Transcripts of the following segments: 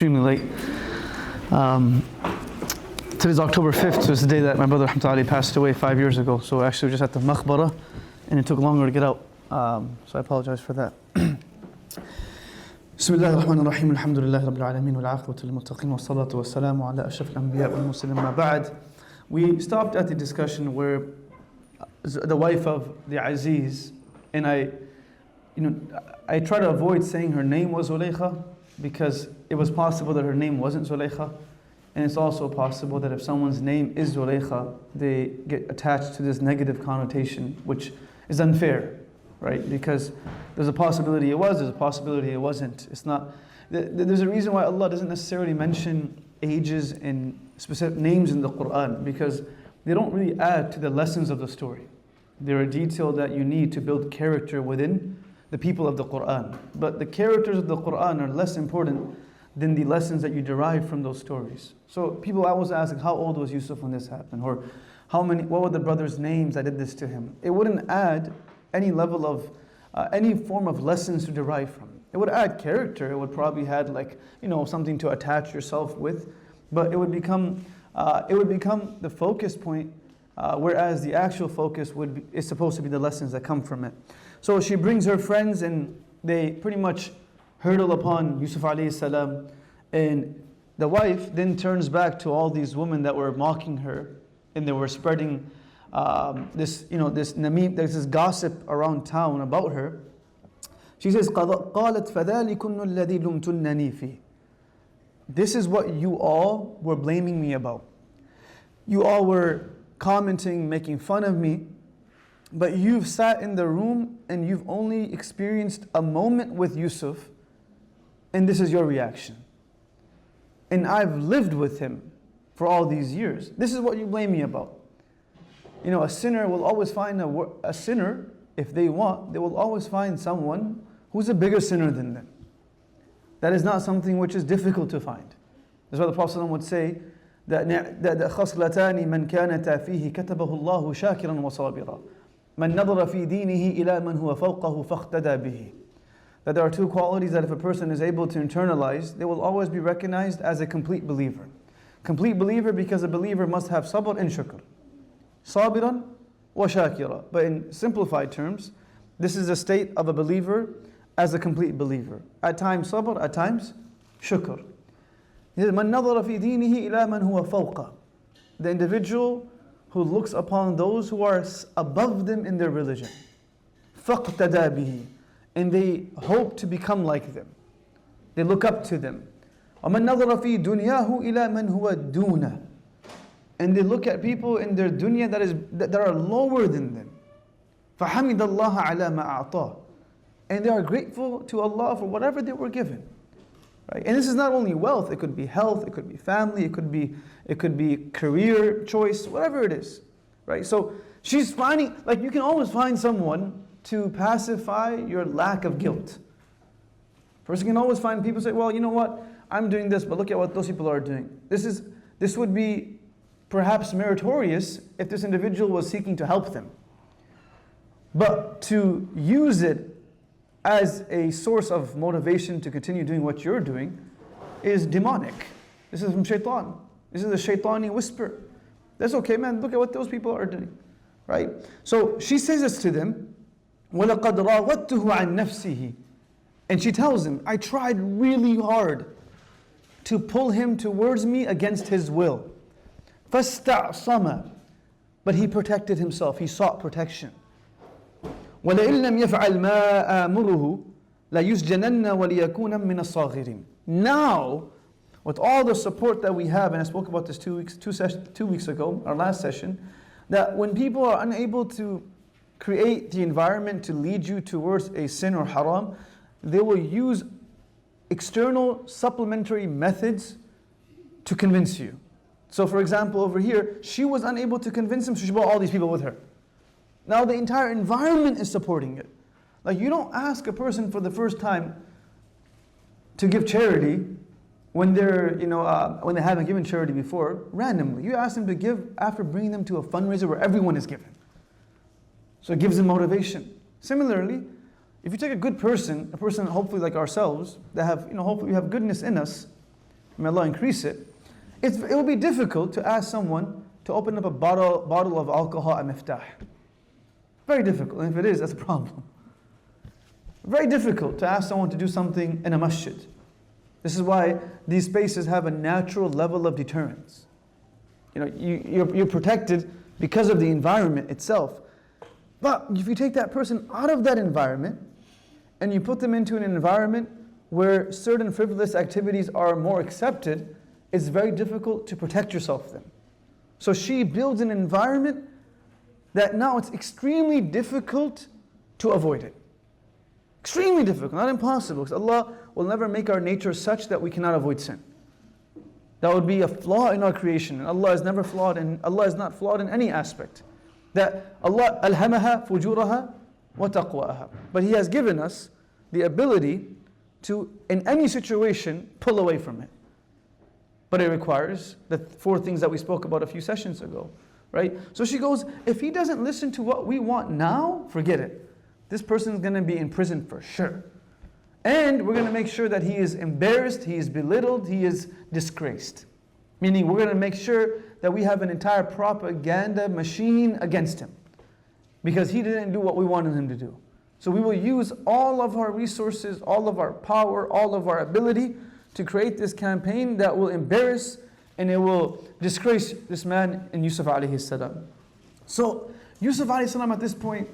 Extremely late. Today's October 5th, so it's the day that my brother Rahmatullahi passed away 5 years ago. So actually we're just at the maqbara and it took longer to get out. So I apologize for that. Bismillah ar-Rahman ar-Rahim, alhamdulillah rabbil alameen, wal-aqibatu lil-muttaqeen, wa-salatu wa-salamu ala ashrafil anbiya wal-mursalin, ma ba'd. We stopped at the discussion where the wife of the Aziz, and I try to avoid saying her name was Zulaykha, because it was possible that her name wasn't Zulaykha, and it's also possible that if someone's name is Zulaykha, they get attached to this negative connotation, which is unfair, right? Because there's a possibility it was, there's a possibility it wasn't. It's not. There's a reason why Allah doesn't necessarily mention ages and specific names in the Qur'an, because they don't really add to the lessons of the story. They're a detail that you need to build character within the people of the Qur'an. But the characters of the Qur'an are less important than the lessons that you derive from those stories. So people always ask, how old was Yusuf when this happened? Or what were the brothers' names that did this to him? It wouldn't add any level of, any form of lessons to derive from. It would add character. It would probably add something to attach yourself with. But it would become the focus point, whereas the actual focus is supposed to be the lessons that come from it. So she brings her friends and they pretty much hurtle upon Yusuf alayhi salam, and the wife then turns back to all these women that were mocking her, and they were spreading this gossip around town about her. She says, قالت فذلكن الذي لمتنني فيه. This is what you all were blaming me about. You all were commenting, making fun of me, but you've sat in the room and you've only experienced a moment with Yusuf, and this is your reaction. And I've lived with him for all these years. This is what you blame me about. A sinner will always find a sinner, if they want, they will always find someone who's a bigger sinner than them. That is not something which is difficult to find. That's why the Prophet ﷺ would say that خَصْلَتَانِ مَنْ كَانَتَا فِيهِ كَتَبَهُ اللَّهُ شَاكِرًا وَصَابِرًا مَنْ نَظَرَ فِي دِينِهِ إِلَى مَنْ هُوَ فَوْقَهُ فَاقْتَدَى بِهِ. That there are two qualities that if a person is able to internalize, they will always be recognized as a complete believer. Complete believer, because a believer must have sabr and shukr. Sabiran wa shakira. But in simplified terms, this is a state of a believer as a complete believer. At times sabr, at times shukr. He says, مَنْ نَظَرَ فِي دِينِهِ إِلَى مَنْ هُوَ فَوْقَهُ. The individual who looks upon those who are above them in their religion. فَاقْتَدَى بِهِ. And they hope to become like them. They look up to them. وَمَنْ نَظَرَ فِي دُنْيَاهُ إِلَى مَنْ هُوَ دُونَ. And they look at people in their dunya that are lower than them. فَحَمِدَ اللَّهَ عَلَى مَا أَعْطَاهُ. And they are grateful to Allah for whatever they were given. Right? And this is not only wealth, it could be health, it could be family, it could be career choice, whatever it is. Right? So she's finding, you can always find someone to pacify your lack of guilt. Person can always find people say, well, you know what, I'm doing this, but look at what those people are doing. This would be perhaps meritorious if this individual was seeking to help them. But to use it as a source of motivation to continue doing what you're doing is demonic. This is from shaitan. This is a shaitani whisper. That's okay, man, look at what those people are doing. Right? So she says this to them, وَلَقَدْ رَاوَدْتُهُ عَنْ نَفْسِهِ. And she tells him, I tried really hard to pull him towards me against his will. فَاسْتَعْصَمَ. But he protected himself, he sought protection. وَلَئِن لَمْ يَفْعَلْ مَا آمُرُهُ لَيُسْجَنَنَّ وَلِيَكُونَ مِنَ الصَّاغِرِينَ. Now, with all the support that we have, and I spoke about this 2 weeks ago, our last session, that when people are unable to create the environment to lead you towards a sin or haram, they will use external supplementary methods to convince you. So for example, over here, she was unable to convince him, so she brought all these people with her. Now the entire environment is supporting it. You don't ask a person for the first time to give charity when when they haven't given charity before, randomly. You ask them to give after bringing them to a fundraiser where everyone is given. So it gives them motivation. Similarly, if you take a good person, a person hopefully like ourselves, that have, hopefully we have goodness in us, may Allah increase it, it will be difficult to ask someone to open up a bottle of alcohol at Miftaah. Very difficult, and if it is, that's a problem. Very difficult to ask someone to do something in a masjid. This is why these spaces have a natural level of deterrence. You know, you're protected because of the environment itself. But if you take that person out of that environment and you put them into an environment where certain frivolous activities are more accepted, it's very difficult to protect yourself then. So she builds an environment that now it's extremely difficult to avoid it. Extremely difficult, not impossible, because Allah will never make our nature such that we cannot avoid sin. That would be a flaw in our creation, and Allah is never flawed, and Allah is not flawed in any aspect. That Allah alhamaha fujuraha wa taqwaaha. But He has given us the ability to, in any situation, pull away from it. But it requires the 4 things that we spoke about a few sessions ago, right? So she goes, if he doesn't listen to what we want now, forget it. This person is going to be in prison for sure. And we're going to make sure that he is embarrassed, he is belittled, he is disgraced. Meaning we're going to make sure that we have an entire propaganda machine against him. Because he didn't do what we wanted him to do. So we will use all of our resources, all of our power, all of our ability to create this campaign that will embarrass and it will disgrace this man in Yusuf alayhi salam. So Yusuf alayhi salam at this point,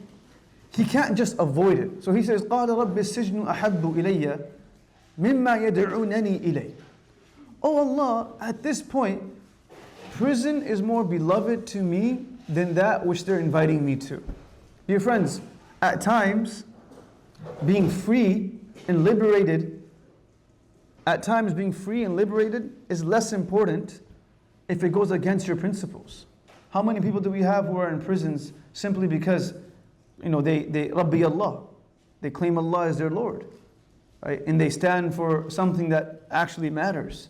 he can't just avoid it. So he says, قَالَ رَبِّ السِّجْنُ أَحَبُّ إِلَيَّ مِمَّا يَدْعُونَنِي إِلَيْهِ. Oh Allah, at this point, prison is more beloved to me than that which they're inviting me to. Dear friends, at times, being free and liberated is less important if it goes against your principles. How many people do we have who are in prisons simply because, they Rabbi Allah, they claim Allah as their Lord, right? And they stand for something that actually matters.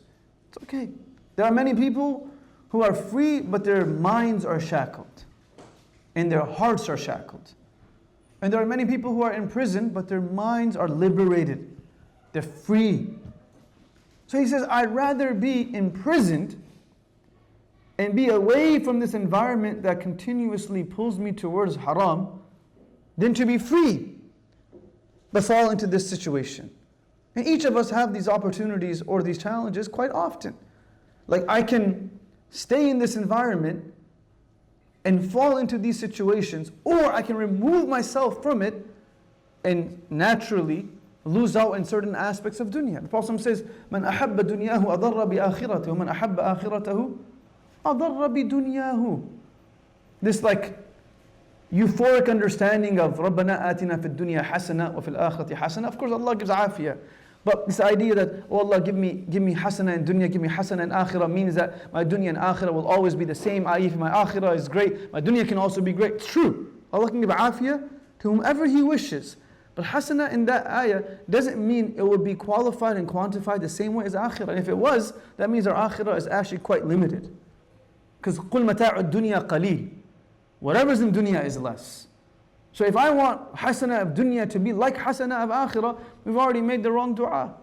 It's okay. There are many people who are free, but their minds are shackled, and their hearts are shackled. And there are many people who are in prison, but their minds are liberated. They're free. So he says, I'd rather be imprisoned and be away from this environment that continuously pulls me towards haram than to be free but fall into this situation. And each of us have these opportunities or these challenges quite often. Like I can stay in this environment and fall into these situations, or I can remove myself from it and naturally lose out in certain aspects of dunya. The Prophet says, "Man ahabba dunyahu adarra bi akhiratihi, wa man ahabba akhiratahu adarra bi dunyahu." This like euphoric understanding of "Rabbana atina fid dunya hasana wa fil akhirati hasana." Of course, Allah gives afiyah. But this idea that, oh Allah, give me hasana in dunya, give me hasana in akhirah, means that my dunya and akhirah will always be the same. If my akhirah is great, my dunya can also be great. It's true. Allah can give afiyah to whomever He wishes. But hasana in that ayah doesn't mean it will be qualified and quantified the same way as akhirah. And if it was, that means our akhirah is actually quite limited. Because قُلْ مَتَاعُ الدُّنْيَا قَلِيلٌ. Whatever's in dunya is less. So if I want hasana of dunya to be like hasana of akhirah, we've already made the wrong dua.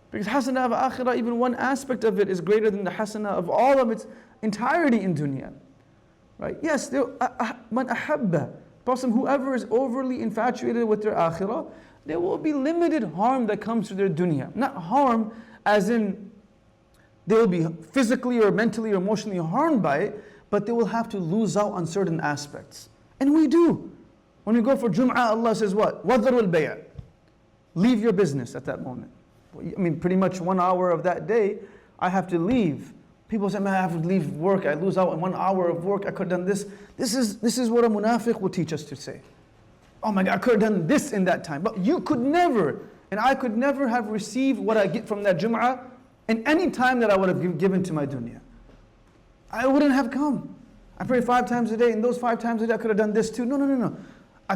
Because hasana of akhirah, even one aspect of it is greater than the hasana of all of its entirety in dunya. Right? Yes, man ahabba. Person, whoever is overly infatuated with their akhirah, there will be limited harm that comes to their dunya. Not harm as in they will be physically or mentally or emotionally harmed by it, but they will have to lose out on certain aspects. And we do. When we go for Jum'ah, Allah says what? وَذَرُوا الْبَيْعَ. Leave your business at that moment. I mean, pretty much 1 hour of that day, I have to leave. People say, man, I have to leave work. I lose out on 1 hour of work. I could have done this. This is what a munafiq will teach us to say. Oh my God, I could have done this in that time. But you could never, and I could never have received what I get from that Jum'ah in any time that I would have given to my dunya. I wouldn't have come. I pray 5 times a day, and those 5 times a day I could have done this too. No.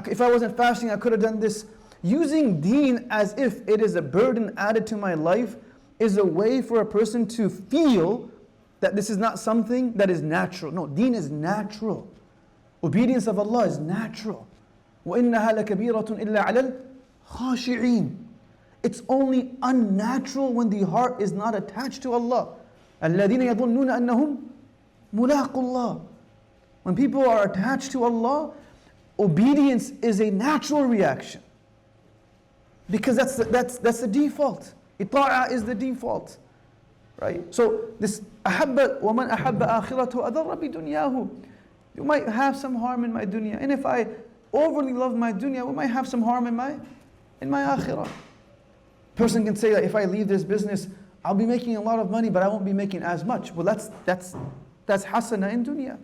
If I wasn't fasting, I could have done this. Using deen as if it is a burden added to my life is a way for a person to feel that this is not something that is natural. No, deen is natural. Obedience of Allah is natural. وَإِنَّهَا لَكَبِيرَةٌ إِلَّا عَلَى الْخَاشِعِينَ. It's only unnatural when the heart is not attached to Allah. الَّذِينَ يَظُنُّونَ أَنَّهُمْ مُلَاقُ اللَّهِ. When people are attached to Allah, obedience is a natural reaction. Because that's the default. Ita'ah is the default. Right? So this أَحَبَّ وَمَنْ أَحَبَّ آخِرَةُ أَضَرَّ بِدُنْيَاهُ. You might have some harm in my dunya. And if I overly love my dunya, we might have some harm in my akhirah. Person can say that if I leave this business, I'll be making a lot of money, but I won't be making as much. Well, that's hasana in dunya.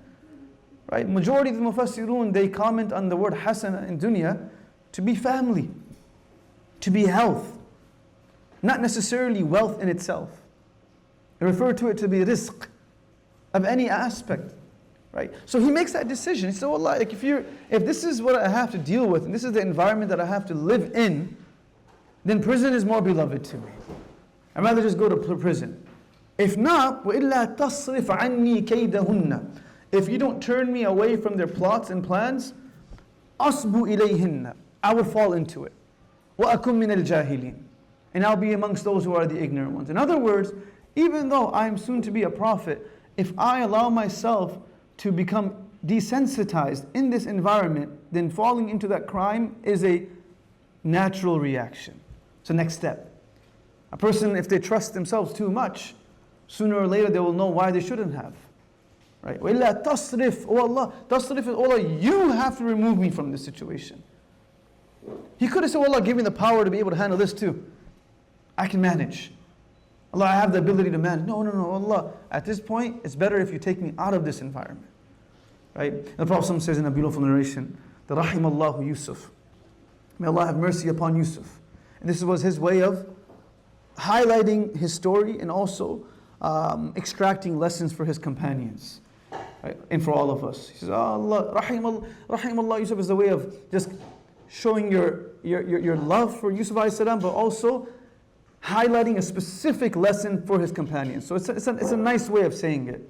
Right? Majority of the mufassirun, they comment on the word hasana in dunya to be family, to be health, not necessarily wealth in itself. They refer to it to be rizq of any aspect. Right? So he makes that decision. So Allah, like if this is what I have to deal with, and this is the environment that I have to live in, then prison is more beloved to me. I'd rather just go to prison. If not, وَإِلَّا تَصْرِفْ عَنِّي كَيْدَهُنَّ. If you don't turn me away from their plots and plans, أَصْبُ إِلَيْهِنَّ. I will fall into it. وَأَكُمْ مِنَ الْجَاهِلِينَ. And I'll be amongst those who are the ignorant ones. In other words, even though I am soon to be a prophet, if I allow myself to become desensitized in this environment, then falling into that crime is a natural reaction. So next step. A person, if they trust themselves too much, sooner or later they will know why they shouldn't have. Right? وَإِلَّا تَصْرِفْ. Oh Allah, tasrif is, Allah, you have to remove me from this situation. He could have said, Allah, give me the power to be able to handle this too. I can manage. Allah, I have the ability to manage. No, Allah, at this point, it's better if you take me out of this environment. Right? The Prophet says in a beautiful narration, the Rahimallahu Yusuf. May Allah have mercy upon Yusuf. And this was his way of highlighting his story and also extracting lessons for his companions. Right? And for all of us. He says, oh Allah, Rahimallah Yusuf is the way of just showing your love for Yusuf alayhi salam, but also highlighting a specific lesson for his companions. So it's a nice way of saying it.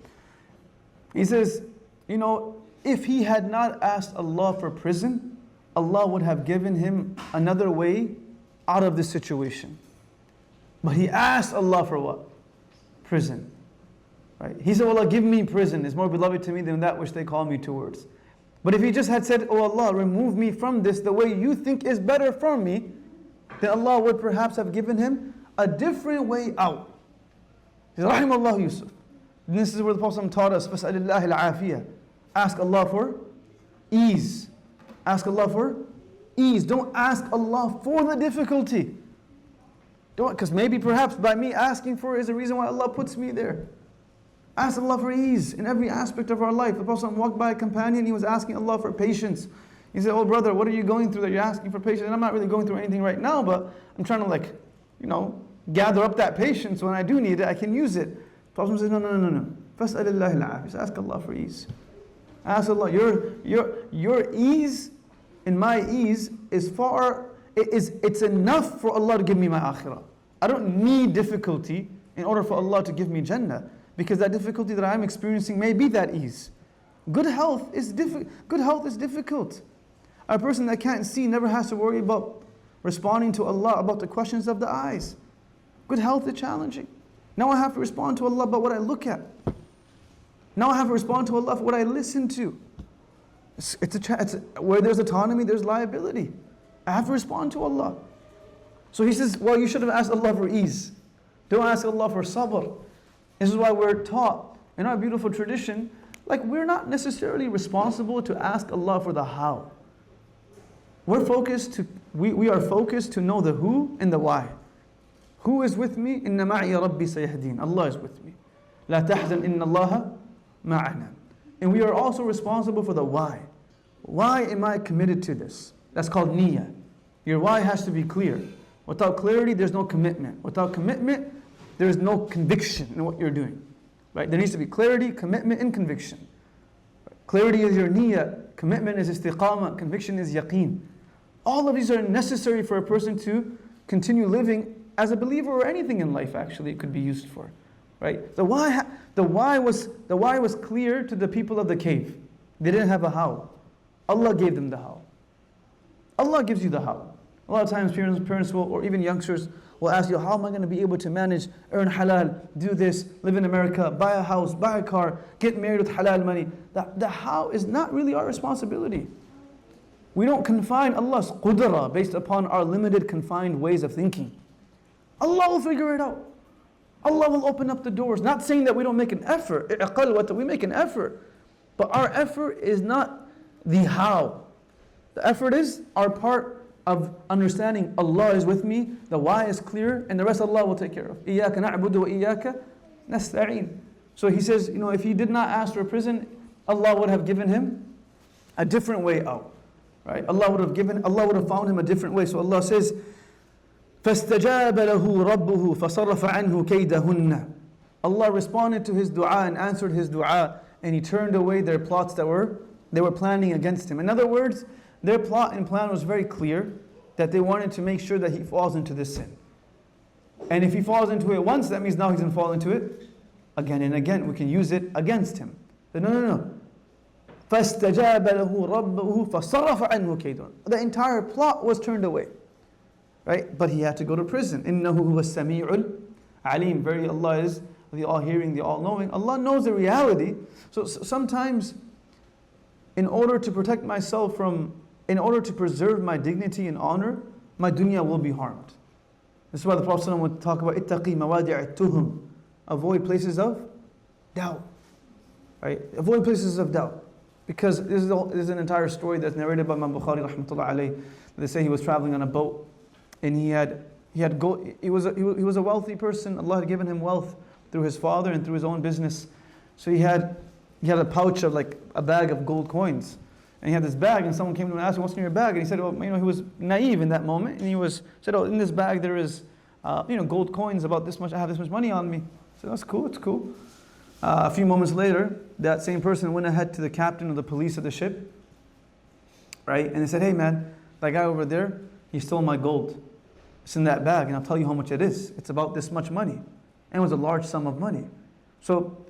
He says, you know, if he had not asked Allah for prison, Allah would have given him another way out of this situation. But he asked Allah for what? Prison. Right? He said, Allah, give me prison. It's more beloved to me than that which they call me towards. But if he just had said, oh Allah, remove me from this the way you think is better for me, then Allah would perhaps have given him a different way out. He said, Rahimallahu Yusuf. And this is where the Prophet taught us, فَاسْأَلِ اللَّهِ الْعَافِيَةِ. Ask Allah for ease. Ask Allah for ease. Don't ask Allah for the difficulty. Don't, because maybe perhaps by me asking for it is the reason why Allah puts me there. Ask Allah for ease in every aspect of our life. The Prophet walked by a companion, he was asking Allah for patience. He said, oh brother, what are you going through that you're asking for patience? And I'm not really going through anything right now, but I'm trying to gather up that patience. When I do need it, I can use it. The Prophet said, no. فَاسْأَلِ اللَّهِ الْعَافِيَةِ. Ask Allah for ease. Ask Allah, your ease and my ease it's enough for Allah to give me my akhirah. I don't need difficulty in order for Allah to give me Jannah, because that difficulty that I'm experiencing may be that ease. Good health is difficult. A person that can't see never has to worry about responding to Allah about the questions of the eyes. Good health is challenging. Now I have to respond to Allah about what I look at. Now I have to respond to Allah for what I listen to. Where there's autonomy, there's liability. I have to respond to Allah. So he says, well, you should have asked Allah for ease. Don't ask Allah for sabr. This is why we're taught in our beautiful tradition, we're not necessarily responsible to ask Allah for the how. We are focused to know the who and the why. Who is with me? Inna ma'i rabbi sayahdeen. Allah is with me. La tahzan inna Allah ma'ana. And we are also responsible for the why. Why am I committed to this? That's called niyyah. Your why has to be clear. Without clarity, there's no commitment. Without commitment, there is no conviction in what you're doing. Right? There needs to be clarity, commitment, and conviction. Clarity is your niyyah. Commitment is istiqamah. Conviction is yaqeen. All of these are necessary for a person to continue living as a believer, or anything in life actually it could be used for. Right? The why was clear to the people of the cave. They didn't have a how. Allah gave them the how. Allah gives you the how. A lot of times parents will, or even youngsters, will ask you, how am I going to be able to manage, earn halal, do this, live in America, buy a house, buy a car, get married with halal money? The how is not really our responsibility. We don't confine Allah's qudra based upon our limited, confined ways of thinking. Allah will figure it out. Allah will open up the doors. Not saying that we don't make an effort. We make an effort. But our effort is not the how. The effort is our part of understanding Allah is with me, the why is clear, and the rest Allah will take care of. إِيَّاكَ نَعْبُدُ وَإِيَّاكَ نَسْتَعِينُ. So he says, if he did not ask for prison, Allah would have given him a different way out. Right? Allah would have found him a different way. So Allah says, فَاسْتَجَابَ لَهُ رَبُّهُ فَصَرَّفَ عَنْهُ كَيْدَهُنَّ. Allah responded to his dua and answered his dua, and he turned away their plots they were planning against him. In other words, their plot and plan was very clear, that they wanted to make sure that he falls into this sin. And if he falls into it once, that means now he's going to fall into it again and again. We can use it against him. But no. فَاسْتَجَابَ لَهُ رَبُّهُ فَصَرَّفَ عَنْهُ كَيْدَهُنَّ. The entire plot was turned away. Right? But he had to go to prison. إِنَّهُ هُوَ السَّمِيعُ الْعَلِيمُ. Very Allah is the all-hearing, the all-knowing. Allah knows the reality. So sometimes, in order to protect myself in order to preserve my dignity and honor, my dunya will be harmed. This is why the Prophet ﷺ would talk about ittaqi mawadi'a tuhum. Avoid places of doubt. Right? Avoid places of doubt. Because this is an entire story that's narrated by Imam Bukhari rahmatullah alayhi. They say he was traveling on a boat, and he was a wealthy person. Allah had given him wealth through his father and through his own business. So he had a pouch of like a bag of gold coins. And he had this bag, and someone came to him and asked him, what's in your bag? And he said, he was naive in that moment. And he said, in this bag there is gold coins about this much. I have this much money on me. So that's cool, it's cool. A few moments later, that same person went ahead to the captain of the police of the ship, right? And they said, hey man, that guy over there, he stole my gold. It's in that bag, and I'll tell you how much it is. It's about this much money. And it was a large sum of money. So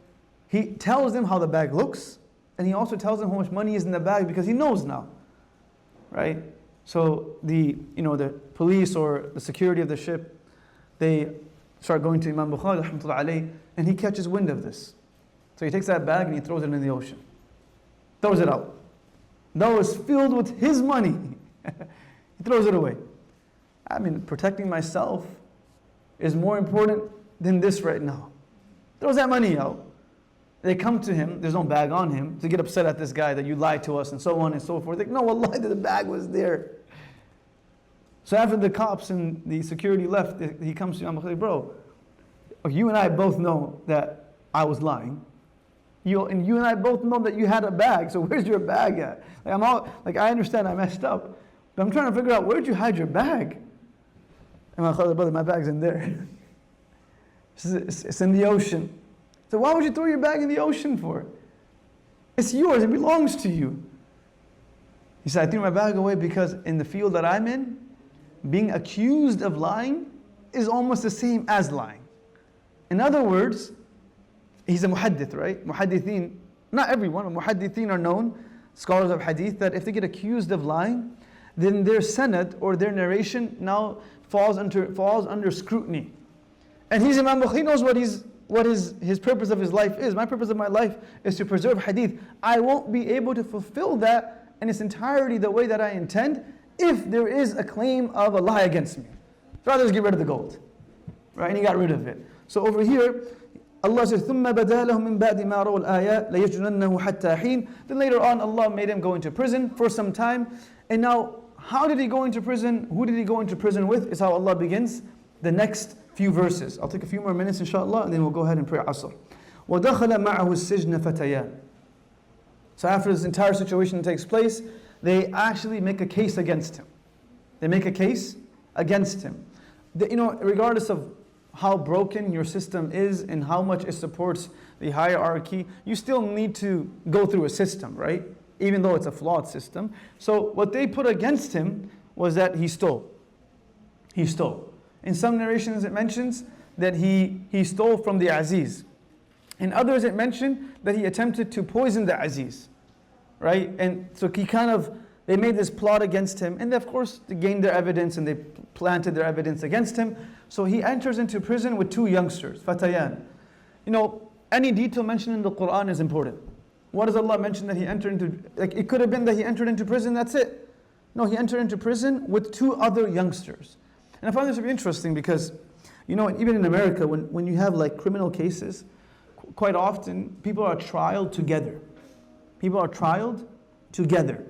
he tells them how the bag looks, and he also tells them how much money is in the bag because he knows now, right? So the police or the security of the ship, they start going to Imam Bukhari rahmatullah alayhi, and he catches wind of this. So he takes that bag and he throws it in the ocean. Throws it out. That was filled with his money. He throws it away. I mean, protecting myself is more important than this right now. Throws that money out. They come to him, there's no bag on him, to get upset at this guy that you lied to us and so on and so forth. Like, no, wallahi, the bag was there. So after the cops and the security left, he comes to Imam Bukhari, bro, you and I both know that I was lying. You and I both know that you had a bag, so where's your bag at? I understand I messed up, but I'm trying to figure out, where'd you hide your bag? Imam Bukhari, brother, my bag's in there. It's in the ocean. So why would you throw your bag in the ocean for? It's yours, it belongs to you. He said, I threw my bag away because in the field that I'm in, being accused of lying is almost the same as lying. In other words, he's a muhaddith, right? Muhaddithin, not everyone, but muhaddithin are known, scholars of hadith, that if they get accused of lying, then their sanad or their narration now falls under scrutiny. And he's Imam Bukhari, knows what his purpose of his life is. My purpose of my life is to preserve hadith. I won't be able to fulfill that in its entirety the way that I intend if there is a claim of a lie against me. So rather just get rid of the gold. Right? And he got rid of it. So over here, Allah says, ثُمَّ بَدَا لَهُم مِّن بَعْدِ مَا رَوُا الْآيَاتِ لَيَسْجُنَنَّهُ حَتَّى حِينٍ. Then later on, Allah made him go into prison for some time. And now, how did he go into prison? Who did he go into prison with? Is how Allah begins the next few verses. I'll take a few more minutes inshallah, and then we'll go ahead and pray Asr. وَدَخَلَ مَعَهُ السِّجْنَ فَتَيَانِ. So after this entire situation takes place, they actually make a case against him. They make a case against him. Regardless of how broken your system is and how much it supports the hierarchy, you still need to go through a system, right? Even though it's a flawed system. So what they put against him was that he stole. He stole. In some narrations it mentions that he stole from the Aziz. In others it mentioned that he attempted to poison the Aziz. Right? And so he kind of They made this plot against him, and of course they gained their evidence and they planted their evidence against him. So he enters into prison with two youngsters, Fatayan. You know, any detail mentioned in the Qur'an is important. What does Allah mention that he entered into? Like, it could have been that he entered into prison, that's it. No, he entered into prison with two other youngsters. And I find this to be interesting because, you know, even in America, when you have like criminal cases, quite often people are trialed together. People are trialed together.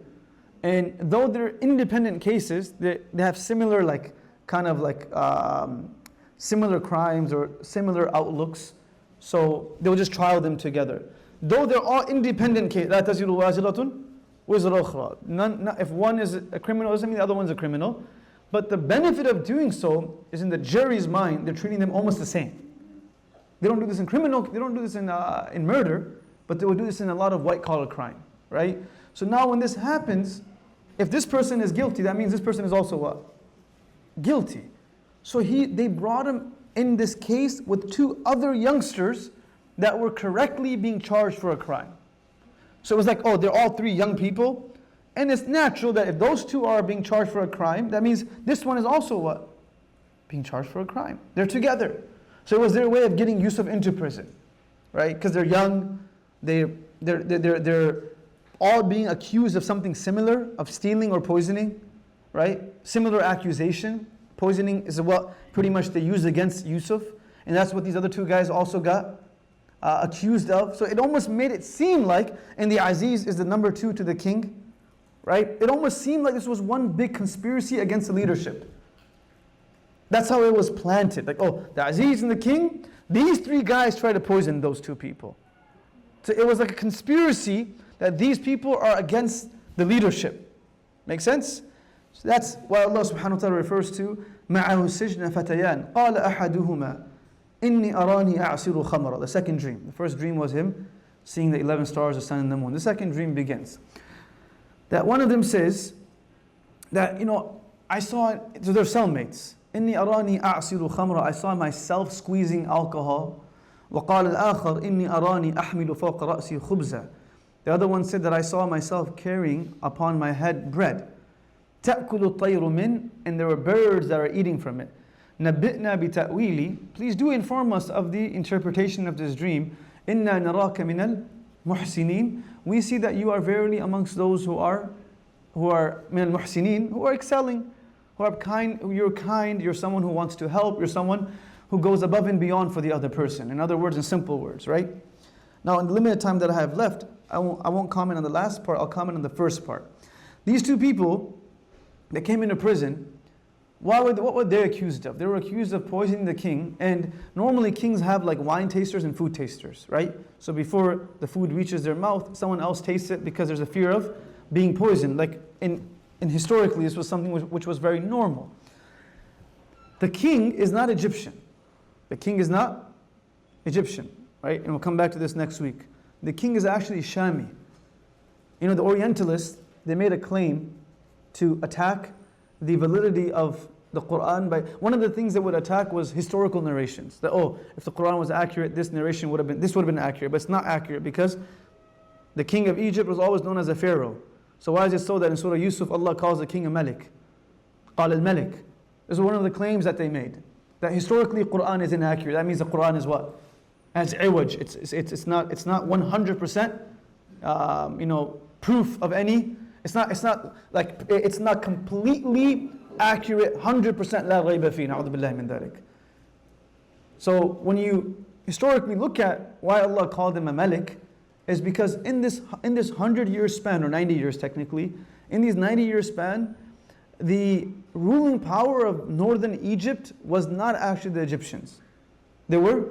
And though they're independent cases, they have similar similar crimes or similar outlooks. So they'll just trial them together. Though they're all independent cases, لا تزر وازرة وزر أخرى. If one is a criminal, doesn't mean the other one's a criminal. But the benefit of doing so is in the jury's mind, they're treating them almost the same. They don't do this in criminal, they don't do this in murder, but they will do this in a lot of white-collar crime, right? So now when this happens, if this person is guilty, that means this person is also what? Guilty. So they brought him in this case with two other youngsters that were correctly being charged for a crime. So it was like, oh, they're all three young people, and it's natural that if those two are being charged for a crime, that means this one is also what? Being charged for a crime. They're together. So it was their way of getting Yusuf into prison, right? Because they're young, they're all being accused of something similar, of stealing or poisoning, right? Similar accusation. Poisoning is what pretty much they used against Yusuf, and that's what these other two guys also got accused of. So it almost made it seem like, and the Aziz is the number two to the king, right? It almost seemed like this was one big conspiracy against the leadership. That's how it was planted. Like, oh, the Aziz and the king, these three guys try to poison those two people. So it was like a conspiracy that these people are against the leadership. Make sense? So that's what Allah subhanahu wa ta'ala refers to. مَعَهُ السِّجْنَ فَتَيَانِ قَالَ أَحَدُهُمَا إِنِّي أَرَانِي أَعْصِرُ خَمْرًا. The second dream. The first dream was him seeing the 11 stars, the sun and the moon. The second dream begins. That one of them says that, you know, I saw, so they're cellmates. إِنِّي أَرَانِي أَعْصِرُ خَمْرًا. I saw myself squeezing alcohol. وَقَالَ الْآخَرْ إِنِّي أَرَانِي أَحْمِلُ فَوْقَ رَأْسِي خُبْزًا. The other one said that I saw myself carrying upon my head bread. تَأْكُلُ الطَّيْرُ مِنْ. And there were birds that are eating from it. نَبِّئْنَا بِتَأْوِيلِ. Please do inform us of the interpretation of this dream. إِنَّا نَرَاكَ مِنَ الْمُحْسِنِينَ. We see that you are verily amongst those who are مِنَ الْمُحْسِنِينَ, who are excelling, who are kind, you're someone who wants to help, you're someone who goes above and beyond for the other person. In other words, in simple words, right? Now, in the limited time that I have left, I won't comment on the last part, I'll comment on the first part. These two people that came into prison, what were they accused of? They were accused of poisoning the king, and normally kings have like wine tasters and food tasters, right? So before the food reaches their mouth, someone else tastes it because there's a fear of being poisoned. Like in historically, this was something which was very normal. The king is not Egyptian. The king is not Egyptian, right? And we'll come back to this next week. The king is actually Shami. You know, the Orientalists, they made a claim to attack the validity of the Qur'an by, one of the things they would attack was historical narrations. That, oh, if the Qur'an was accurate, this would have been accurate, but it's not accurate because the king of Egypt was always known as a pharaoh. So why is it so that in Surah Yusuf, Allah calls the king a Malik? قال الملك. This is one of the claims that they made. That historically Qur'an is inaccurate. That means the Qur'an is what? As iwaj. It's not 100% proof of any. It's not completely accurate 100% la ghayba fi. Na'udhu billahi min dhalik. So when you historically look at why Allah called him a Malik, is because in this 100-year span, or 90 years technically, in these 90-year span, the ruling power of northern Egypt was not actually the Egyptians. They were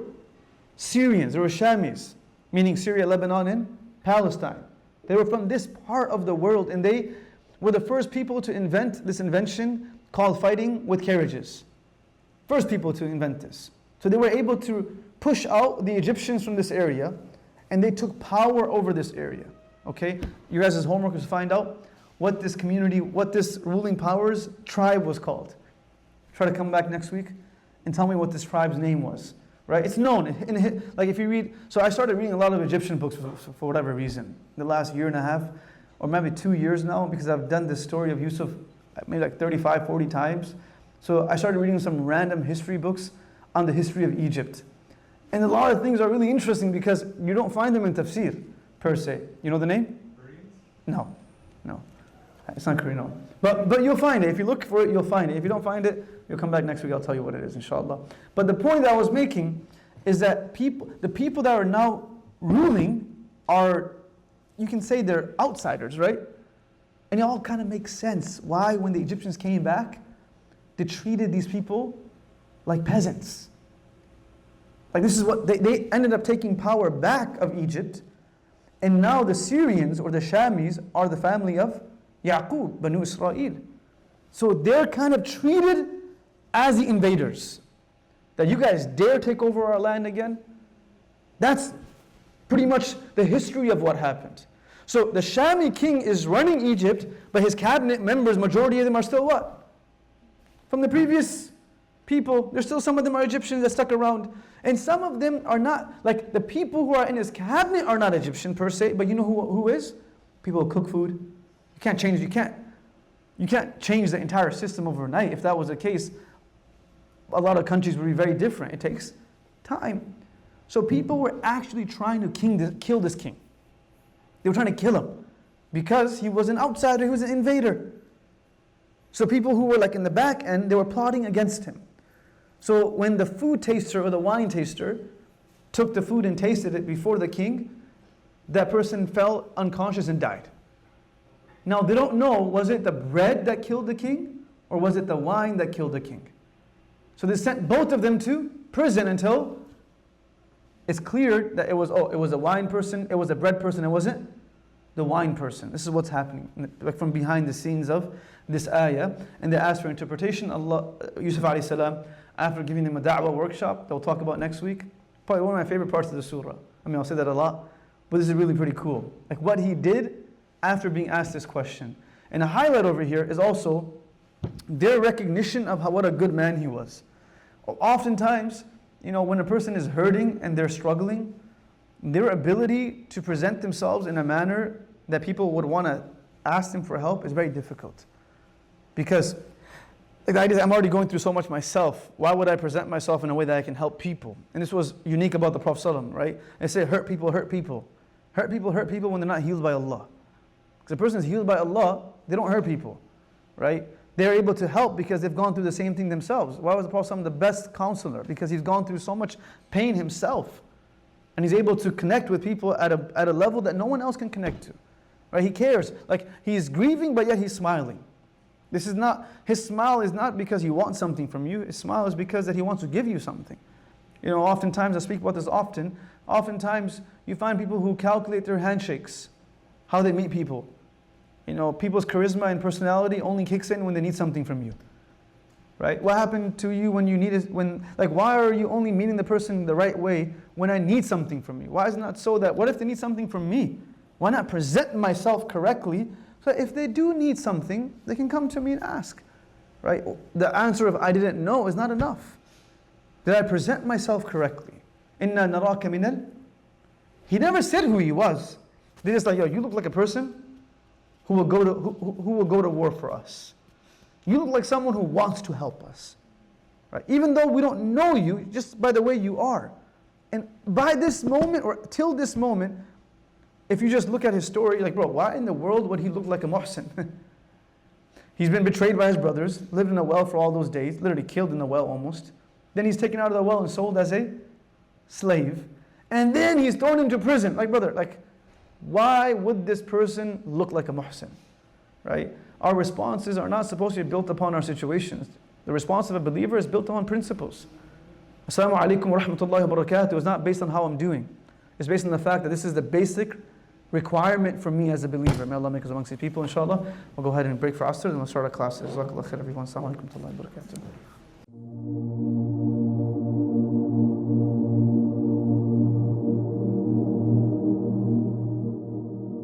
Syrians, they were Shamis, meaning Syria, Lebanon, and Palestine. They were from this part of the world, and they were the first people to invent this invention called fighting with carriages. First people to invent this. So they were able to push out the Egyptians from this area, and they took power over this area. Okay? You guys' homework is to find out what this community, what this ruling power's tribe was called. Try to come back next week and tell me what this tribe's name was. Right? It's known. Like if you read, so I started reading a lot of Egyptian books for whatever reason. The last year and a half, or maybe 2 years now, because I've done this story of Yusuf maybe like 35, 40 times. So I started reading some random history books on the history of Egypt. And a lot of things are really interesting because you don't find them in tafsir, per se. You know the name? No. It's not Korean, no. But you'll find it. If you look for it, you'll find it. If you don't find it, you'll come back next week, I'll tell you what it is, inshallah. But the point that I was making is that the people that are now ruling are, you can say they're outsiders, right? And it all kind of makes sense why, when the Egyptians came back, they treated these people like peasants. Like this is what, they ended up taking power back of Egypt, and now the Syrians or the Shamis are the family of Yaqub, Banu Israel. So they're kind of treated as the invaders. That you guys dare take over our land again? That's pretty much the history of what happened. So the Shami king is running Egypt, but his cabinet members, majority of them are still what? From the previous people. There's still some of them are Egyptians that stuck around. And some of them are not, like the people who are in his cabinet are not Egyptian per se, but you know who is? People who cook food. You can't change the entire system overnight. If that was the case, a lot of countries would be very different. It takes time. So people were actually trying to kill this king. They were trying to kill him because he was an outsider, he was an invader. So people who were like in the back end, they were plotting against him. So when the food taster or the wine taster took the food and tasted it before the king, that person fell unconscious and died. Now they don't know, was it the bread that killed the king or was it the wine that killed the king? So they sent both of them to prison until it's clear that it was a wine person, it was a bread person, it wasn't the wine person. This is what's happening, like from behind the scenes of this ayah. And they asked for interpretation. Yusuf alayhi salam, after giving them a da'wah workshop that we'll talk about next week, probably one of my favorite parts of the surah. I mean, I'll say that a lot, but this is really pretty cool. Like what he did after being asked this question. And a highlight over here is also their recognition of what a good man he was. Oftentimes, when a person is hurting and they're struggling, their ability to present themselves in a manner that people would want to ask them for help is very difficult. Because the idea is, I'm already going through so much myself. Why would I present myself in a way that I can help people? And this was unique about the Prophet ﷺ, right? They say hurt people. Hurt people when they're not healed by Allah. Because a person is healed by Allah, they don't hurt people, right? They're able to help because they've gone through the same thing themselves. Why was the Prophet ﷺ the best counselor? Because he's gone through so much pain himself. And he's able to connect with people at a level that no one else can connect to. Right? He cares. Like he's grieving, but yet he's smiling. His smile is not because he wants something from you. His smile is because that he wants to give you something. Oftentimes, I speak about this often. Oftentimes, you find people who calculate their handshakes, how they meet people. People's charisma and personality only kicks in when they need something from you. Right? What happened to you when you needed, why are you only meeting the person the right way when I need something from you? Why is it not so that, what if they need something from me? Why not present myself correctly so that if they do need something, they can come to me and ask? Right? The answer of I didn't know is not enough. Did I present myself correctly? Inna naraka minal. He never said who he was. They're just like, you look like a person who will go to war for us. You look like someone who wants to help us. Right? Even though we don't know you, just by the way you are. And by this moment, or till this moment, if you just look at his story, like, bro, why in the world would he look like a muhsin? He's been betrayed by his brothers, lived in a well for all those days, literally killed in the well almost. Then he's taken out of the well and sold as a slave. And then he's thrown into prison. Like, brother, why would this person look like a muhsin? Right? Our responses are not supposed to be built upon our situations. The response of a believer is built upon principles. Assalamu alaikum wa rahmatullahi wa barakatuh is not based on how I'm doing. It's based on the fact that this is the basic requirement for me as a believer. May Allah make us amongst these people, inshallah. We'll go ahead and break for Asr and we'll start our classes. Jazakallah khair, everyone. Assalamu alaikum wa rahmatullahi wa barakatuh.